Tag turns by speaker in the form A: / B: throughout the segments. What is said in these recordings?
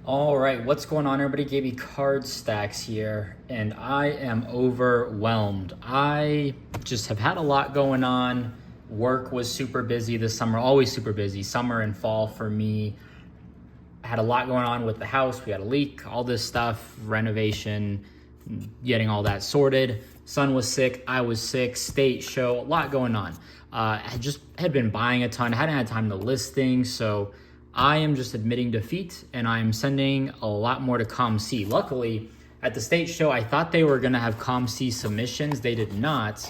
A: All right, what's going on, everybody? Gaby Card Stacks here, and I am overwhelmed. I just have had a lot going on. Work was super busy this summer, always super busy. Summer and fall for me. I had a lot going on with the house. We had a leak, all this stuff, renovation, getting all that sorted. Son was sick, I was sick, state show, a lot going on. I just had been buying a ton, hadn't had time to list things, so I am just admitting defeat, and I'm sending a lot more to COMC. Luckily, at the state show, I thought they were gonna have COMC submissions. They did not,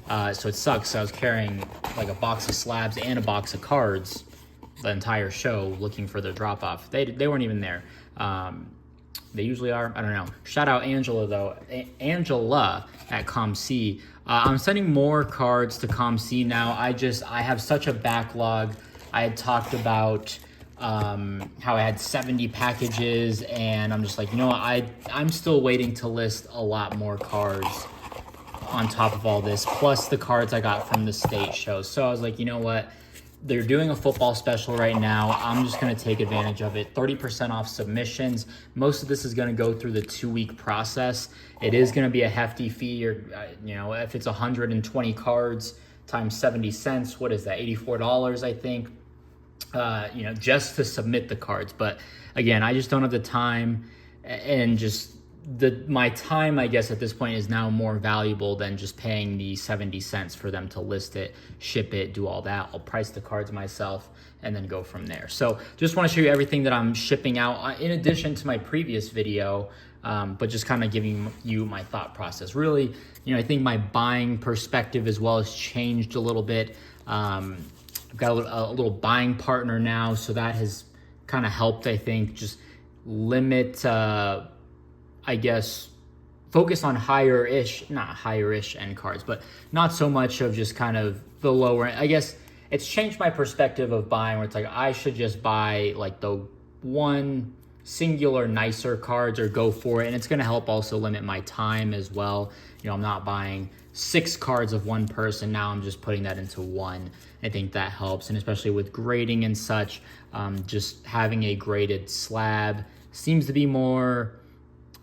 A: so it sucks. I was carrying like a box of slabs and a box of cards the entire show looking for the drop-off. They weren't even there. They usually are. I don't know. Shout out Angela, though. Angela at COMC. I'm sending more cards to COMC now. I have such a backlog. I had talked about how I had 70 packages, and I'm just like, you know what? I'm still waiting to list a lot more cards on top of all this, plus the cards I got from the state show. So I was like, you know what? They're doing a football special right now. I'm just going to take advantage of it. 30% off submissions. Most of this is going to go through the 2-week process. It is going to be a hefty fee, or if it's 120 cards times 70 cents, what is that? $84, I think. Just to submit the cards. But again, I just don't have the time, and just my time, I guess, at this point is now more valuable than just paying the 70 cents for them to list it, ship it, do all that. I'll price the cards myself and then go from there. So just want to show you everything that I'm shipping out in addition to my previous video, but just kind of giving you my thought process. Really, I think my buying perspective as well has changed a little bit. I've got a little buying partner now, so that has kind of helped, I think, just limit, I guess, focus on not higher-ish end cards, but not so much of just kind of the lower end. I guess it's changed my perspective of buying, where it's like I should just buy like the one singular nicer cards or go for it. And it's going to help also limit my time as well. I'm not buying 6 cards of one person. Now I'm just putting that into one. I think that helps. And especially with grading and such, just having a graded slab seems to be more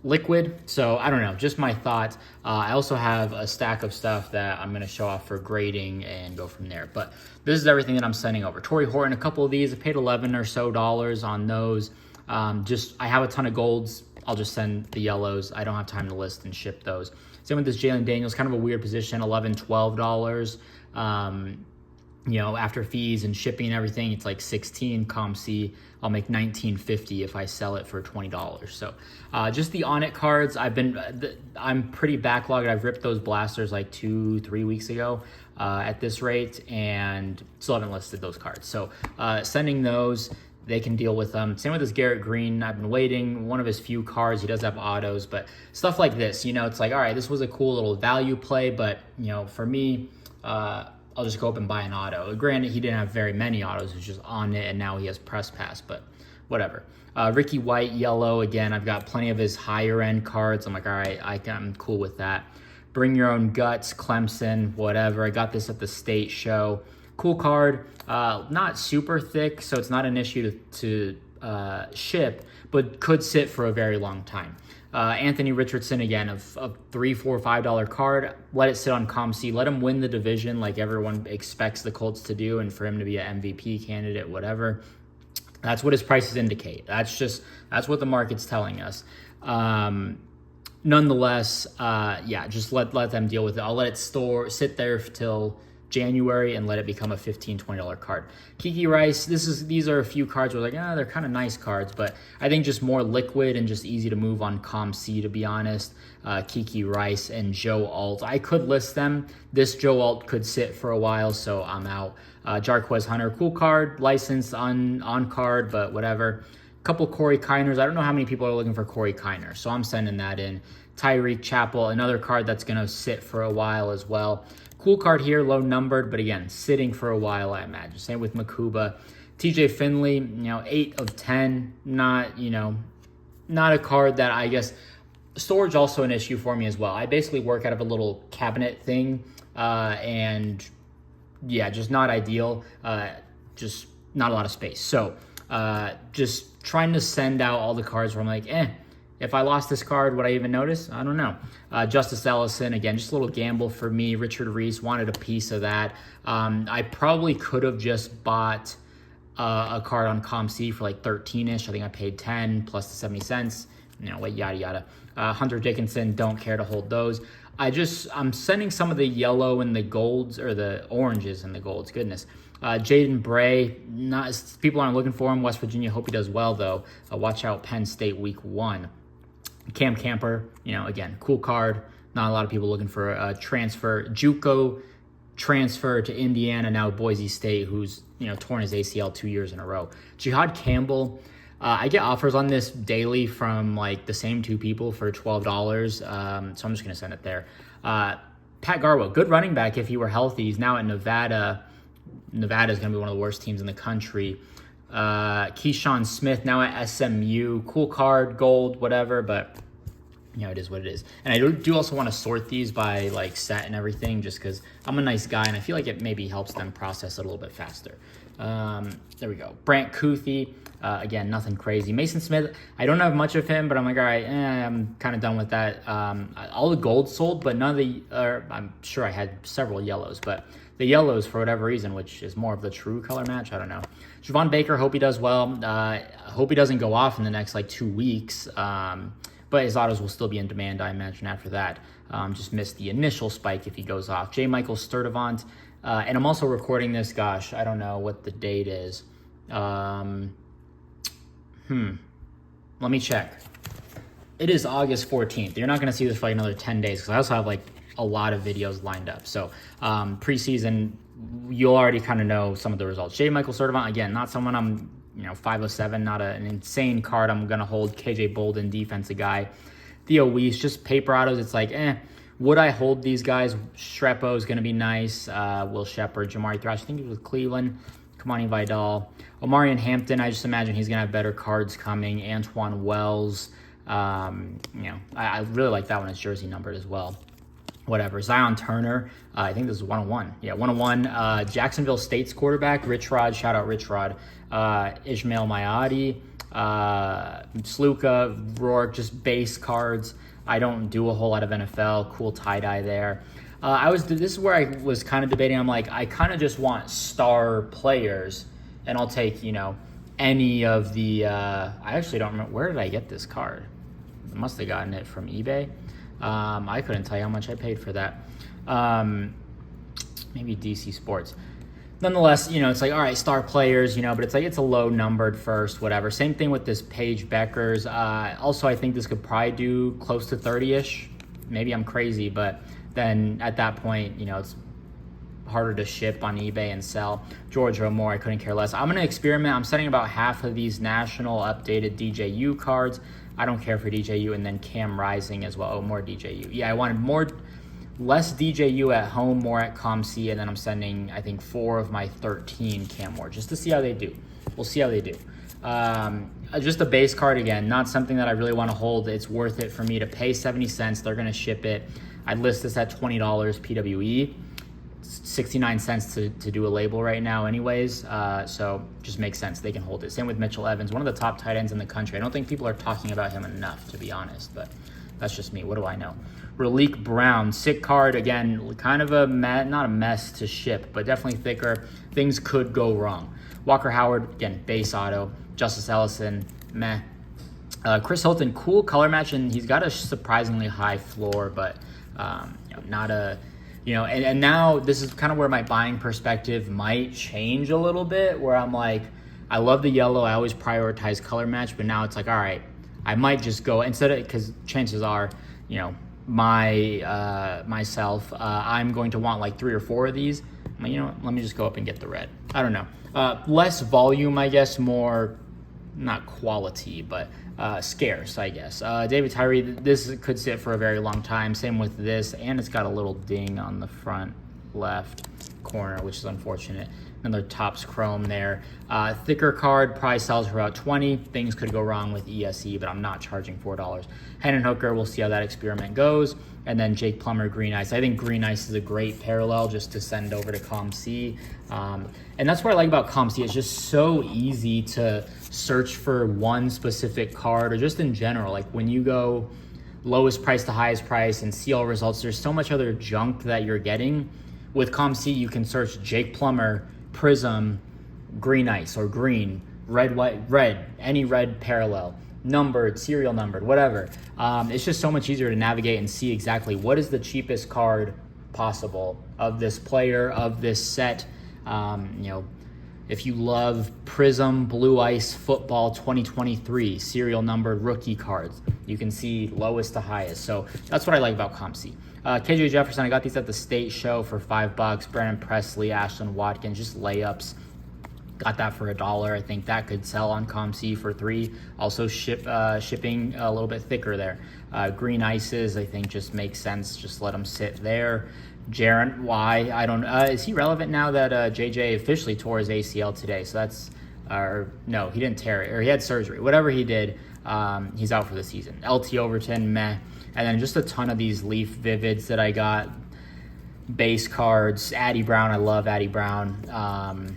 A: liquid. So I don't know, just my thought. I also have a stack of stuff that I'm going to show off for grading and go from there. But this is everything that I'm sending over. Torrey Horton, a couple of these, I paid $11 or so on those. I have a ton of golds. I'll just send the yellows. I don't have time to list and ship those. Same with this Jalen Daniels, kind of a weird position, $11, $12. After fees and shipping and everything, it's like $16 COMC. I'll make $19.50 if I sell it for $20. So just the on it cards, I'm pretty backlogged. I've ripped those blasters like 2-3 weeks ago at this rate, and still haven't listed those cards. So sending those, they can deal with them. Same with this Garrett Green. I've been waiting. One of his few cards. He does have autos, but stuff like this, it's like, all right, this was a cool little value play, but for me, I'll just go up and buy an auto. Granted, he didn't have very many autos. It was just on it, and now he has press pass, but whatever. Ricky White, yellow. Again, I've got plenty of his higher end cards. I'm like, all right, I'm cool with that. Bring Your Own Guts, Clemson, whatever. I got this at the state show. Cool card. Not super thick, so it's not an issue to ship, but could sit for a very long time. Anthony Richardson, again, a $3, $4, $5 card. Let it sit on COMC. Let him win the division like everyone expects the Colts to do, and for him to be an MVP candidate, whatever. That's what his prices indicate. That's what the market's telling us. Nonetheless, just let them deal with it. I'll let it sit there till January and let it become a $15, $20 card. Kiki Rice, these are a few cards where they're kind of nice cards, but I think just more liquid and just easy to move on COMC, to be honest. Kiki Rice and Joe Alt. I could list them. This Joe Alt could sit for a while, so I'm out. Jarquez Hunter, cool card, licensed on card, but whatever. Couple Corey Kiners. I don't know how many people are looking for Corey Kiner, so I'm sending that in. Tyreek Chappell, another card that's going to sit for a while as well. Cool card here, low numbered, but again, sitting for a while, I imagine. Same with Makuba. TJ Finley, 8 of 10. Not a card that, I guess, storage also an issue for me as well. I basically work out of a little cabinet thing, and yeah, just not ideal. Just not a lot of space. So Just trying to send out all the cards where I'm like, if I lost this card, would I even notice? I don't know. Justice Ellison, again, just a little gamble for me. Richard Reese wanted a piece of that. I probably could have just bought a card on COMC for like 13-ish. I think I paid 10 plus the 70 cents. Yada, yada. Hunter Dickinson, don't care to hold those. I'm sending some of the yellow and the golds, or the oranges and the golds, goodness. Jaden Bray, people aren't looking for him. West Virginia, hope he does well, though. Watch out, Penn State week 1. Cam Camper, again, cool card. Not a lot of people looking for a transfer. JUCO transfer to Indiana, now Boise State, who's, torn his ACL 2 years in a row. Jihad Campbell, I get offers on this daily from like the same 2 people for $12. So I'm just going to send it there. Pat Garwo, good running back if he were healthy. He's now at Nevada. Nevada is going to be one of the worst teams in the country. Keyshawn Smith now at SMU. Cool card, gold, whatever, but it is what it is. And I do also want to sort these by like set and everything, just because I'm a nice guy and I feel like it maybe helps them process it a little bit faster. There we go. Brant Kuthi, again, nothing crazy. Mason Smith, I don't have much of him, but I'm like, all right, I'm kind of done with that. All the gold sold, but none of I'm sure I had several yellows, but the yellows, for whatever reason, which is more of the true color match, I don't know. Javon Baker, hope he does well. Hope he doesn't go off in the next 2 weeks. But his autos will still be in demand, I imagine, after that. Just missed the initial spike if he goes off. J. Michael Sturdivant. And I'm also recording this, gosh, I don't know what the date is. Let me check. It is August 14th. You're not going to see this for another 10 days because I also have a lot of videos lined up. So preseason, you'll already kind of know some of the results. J. Michael Sturdivant, again, not someone I'm 507, not an insane card I'm going to hold. KJ Bolden, defensive guy. Theo Weiss, just paper autos. It's like, would I hold these guys? Strepo is going to be nice. Will Shepard, Jamari Thrash, I think he was with Cleveland. Kamani Vidal. Omarion Hampton, I just imagine he's going to have better cards coming. Antoine Wells. I really like that one. It's jersey numbered as well. Whatever. Zion Turner, I think this is 101. Yeah, 101. Jacksonville State's quarterback, Rich Rod. Shout out Rich Rod. Ishmael Mayadi, Sluka, Rourke, just base cards. I don't do a whole lot of NFL. Cool tie-dye there. This is where I was kind of debating. I'm like, I kind of just want star players, and I'll take, any of the, I actually don't remember, where did I get this card? I must have gotten it from eBay. I couldn't tell you how much I paid for that. Maybe DC Sports. Nonetheless, it's like, all right, star players, but it's like, it's a low numbered first, whatever. Same thing with this Paige Beckers. Also, I think this could probably do close to 30-ish. Maybe I'm crazy, but then at that point, it's harder to ship on eBay and sell. George O'More, I couldn't care less. I'm going to experiment. I'm sending about half of these national updated DJU cards. I don't care for DJU, and then Cam Rising as well. Oh, more DJU. Yeah, I wanted less DJU at home, more at COMC, and then I'm sending, I think, 4 of my 13 Cam more, just to see how they do. We'll see how they do. Just a base card, again, not something that I really want to hold. It's worth it for me to pay 70 cents. They're going to ship it. I'd list this at $20 PWE. 69 cents to do a label right now anyways, so just makes sense. They can hold it. Same with Mitchell Evans, one of the top tight ends in the country. I don't think people are talking about him enough, to be honest, but that's just me. What do I know? Raleek Brown, sick card. Again, kind of not a mess to ship, but definitely thicker. Things could go wrong. Walker Howard, again, base auto. Justice Ellison, meh. Chris Hilton, cool color match, and he's got a surprisingly high floor, but not a... and now this is kind of where my buying perspective might change a little bit, where I'm like, I love the yellow. I always prioritize color match, but now it's like, all right, I might just go instead of, because chances are, myself, I'm going to want 3 or 4 of these. I'm like, let me just go up and get the red. I don't know. Less volume, I guess, more, not quality, but scarce, I guess. David Tyree, this could sit for a very long time. Same with this, and it's got a little ding on the front left corner, which is unfortunate. Another Topps Chrome there. Thicker card probably sells for about 20. Things could go wrong with ESE, but I'm not charging $4. Hendon Hooker, we'll see how that experiment goes. And then Jake Plummer, Green Ice. I think Green Ice is a great parallel just to send over to COMC. And that's what I like about COMC. It's just so easy to search for one specific card, or just in general. Like when you go lowest price to highest price and see all results, there's so much other junk that you're getting. With COMC, you can search Jake Plummer, Prism, Green Ice, or green, red, white, red, any red parallel, numbered, serial numbered, whatever. It's just so much easier to navigate and see exactly what is the cheapest card possible of this player, of this set. If you love Prism, Blue Ice, Football 2023, serial numbered rookie cards, you can see lowest to highest. So that's what I like about COMC. KJ Jefferson, I got these at the State Show for $5. Brandon Presley, Ashlyn Watkins, just layups. Got that for $1. I think that could sell on COMC for $3. Also shipping a little bit thicker there. Green Ices, I think just makes sense. Just let them sit there. Jaren, why? I don't know. Is he relevant now that JJ officially tore his ACL today? So that's, no, he didn't tear it, or he had surgery. Whatever he did, he's out for the season. LT Overton, meh. And then just a ton of these Leaf Vivids that I got. Base cards. Addy Brown, I love Addy Brown.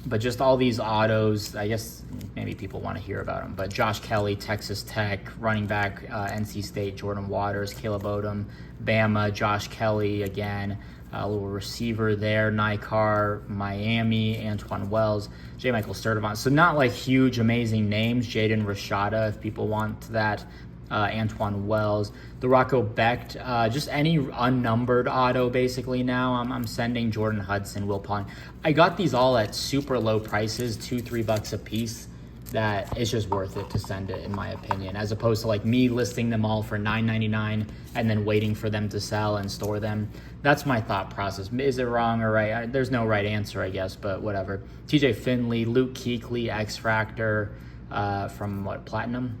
A: But just all these autos, I guess maybe people want to hear about them. But Josh Kelly, Texas Tech, running back, NC State, Jordan Waters, Caleb Odom, Bama, Josh Kelly again, a little receiver there, Nikar, Miami, Antoine Wells, J. Michael Sturdivant. So not like huge, amazing names. Jaden Rashada, if people want that. Antoine Wells, the Rocco Becht, just any unnumbered auto basically now. I'm sending Jordan Hudson, Will Pond. I got these all at super low prices, $2-3 a piece. That it's just worth it to send it, in my opinion, as opposed to like me listing them all for $9.99 and then waiting for them to sell and store them. That's my thought process. Is it wrong or right? There's no right answer, I guess, but whatever. TJ Finley, Luke Kuechly, X Factor, from what, Platinum.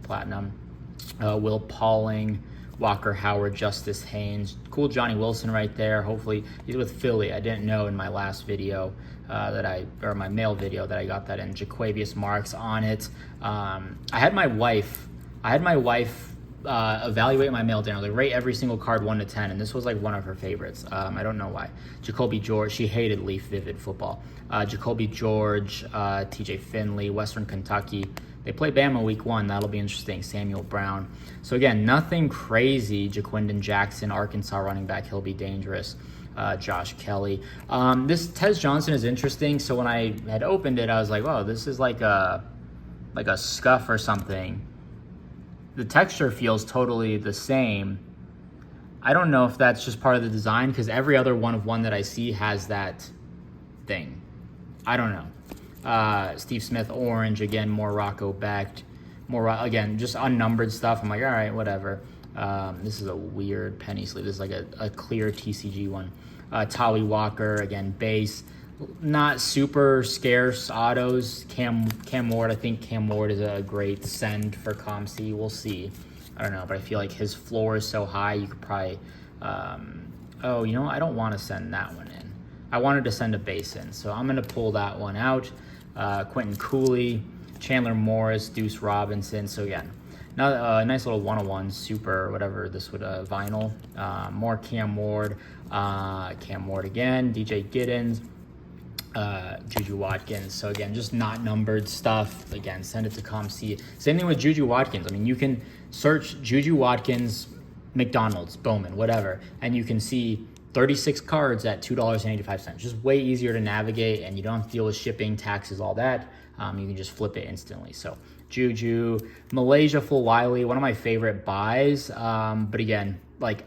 A: Will Pauling, Walker Howard, Justice Haynes, cool Johnny Wilson right there. Hopefully he's with Philly. I didn't know in my last video my mail video that I got that in. Jaquavius Marks on it. I had my wife evaluate my mail dinner, like rate every single card 1 to 10, and this was like one of her favorites. I don't know why. Jacoby George, she hated Leaf Vivid football. Jacoby George, TJ Finley, Western Kentucky. They play Bama week 1. That'll be interesting. Samuel Brown. So again, nothing crazy. Jaquindon Jackson, Arkansas running back. He'll be dangerous. Josh Kelly. This Tez Johnson is interesting. So when I had opened it, I was like, oh, this is like a scuff or something. The texture feels totally the same. I don't know if that's just part of the design, because every other one of one that I see has that thing. I don't know. Steve Smith, orange, again, more Rocco Becht, again, just unnumbered stuff. I'm like, all right, whatever. This is a weird penny sleeve. This is like a clear TCG one. Tolly Walker, again, base. Not super scarce autos. Cam Ward, I think Cam Ward is a great send for COMC. We'll see. I don't know, but I feel like his floor is so high, you could probably, oh, you know, I don't want to send that one in. I wanted to send a base in, so I'm going to pull that one out. Quentin Cooley, Chandler Morris, Deuce Robinson. So again, now a nice little 101 super, whatever this would, vinyl. More Cam Ward again, DJ Giddens, Juju Watkins. So again, just not numbered stuff. Again, send it to COMC. Same thing with Juju Watkins. I mean, you can search Juju Watkins, McDonald's, Bowman, whatever, and you can see 36 cards at $2.85. Just way easier to navigate, and you don't have to deal with shipping, taxes, all that. You can just flip it instantly. So Juju, Malaysia Full Wiley, one of my favorite buys. But again, like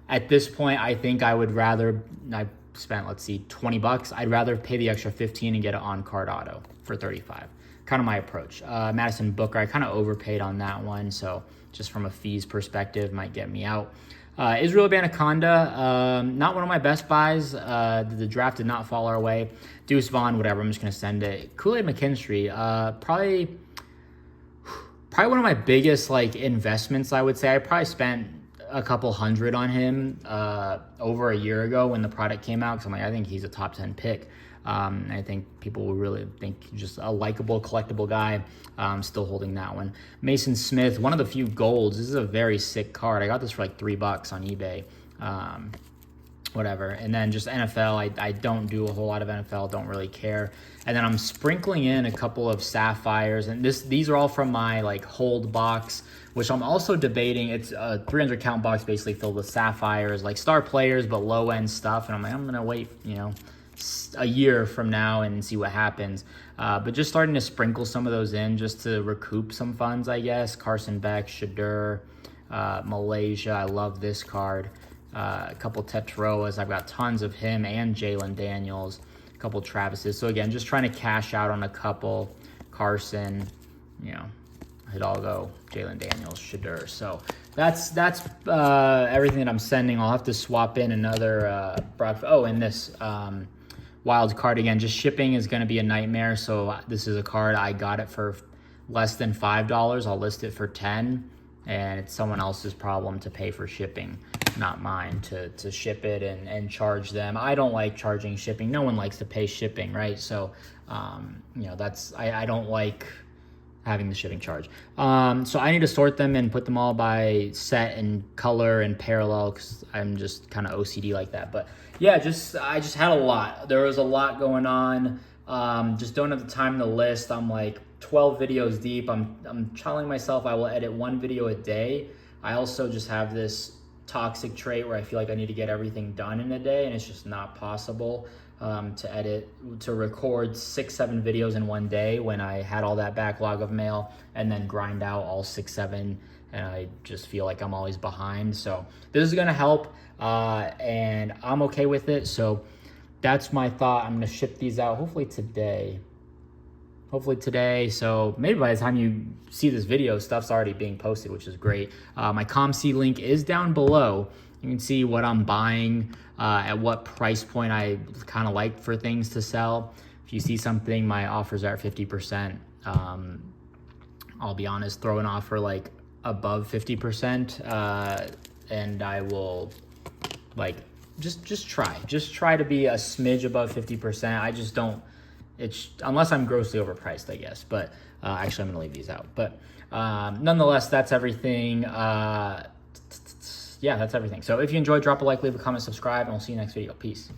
A: at this point, I think I would rather, I spent, let's see, $20. I'd rather pay the extra 15 and get an on-card auto for 35. Kind of my approach. Madison Booker, I kind of overpaid on that one. So just from a fees perspective, might get me out. Israel Anaconda, not one of my best buys. The draft did not fall our way. Deuce Vaughn, whatever, I'm just going to send it. Kool-Aid McKinstry, probably one of my biggest like investments, I would say. I probably spent a couple hundred on him over a year ago when the product came out, because I'm like, I think he's a top 10 pick. I think people will really think just a likable, collectible guy. Still holding that one. Mason Smith, one of the few golds. This is a very sick card. I got this for like $3 on eBay. Whatever. And then just NFL, I don't do a whole lot of NFL, don't really care. And then I'm sprinkling in a couple of sapphires, and these are all from my like hold box, which I'm also debating. It's a 300 count box basically filled with sapphires, like star players, but low end stuff. And I'm like, I'm gonna wait, a year from now and see what happens. But just starting to sprinkle some of those in just to recoup some funds, I guess. Carson Beck, Shadur, Malaysia. I love this card. A couple Tetroas. I've got tons of him and Jalen Daniels. A couple Travises. So again, just trying to cash out on a couple. Carson, Hidalgo, Jalen Daniels, Shadur. So that's everything that I'm sending. I'll have to swap in another and this wild card again. Just shipping is going to be a nightmare. So this is a card I got it for less than $5. I'll list it for $10, and it's someone else's problem to pay for shipping, not mine to ship it and charge them. I don't like charging shipping. No one likes to pay shipping, right? So I don't like having the shipping charge. So I need to sort them and put them all by set and color and parallel, because I'm just kind of OCD like that. But yeah, I just had a lot. There was a lot going on. Just don't have the time to list. I'm like 12 videos deep. I'm telling myself I will edit one video a day. I also just have this toxic trait where I feel like I need to get everything done in a day, and it's just not possible to record 6-7 videos in one day when I had all that backlog of mail, and then grind out all 6-7, and I just feel like I'm always behind. So this is gonna help, and I'm okay with it. So that's my thought. I'm gonna ship these out hopefully today. So maybe by the time you see this video, stuff's already being posted, which is great. My COMC link is down below. You can see what I'm buying, at what price point I kind of like for things to sell. If you see something, my offers are at 50%. I'll be honest, throw an offer like above 50%, and I will just try to be a smidge above 50%. I just don't. Unless I'm grossly overpriced, I guess. But actually, I'm going to leave these out. But nonetheless, that's everything. Yeah, that's everything. So if you enjoyed, drop a like, leave a comment, subscribe, and we'll see you next video. Peace.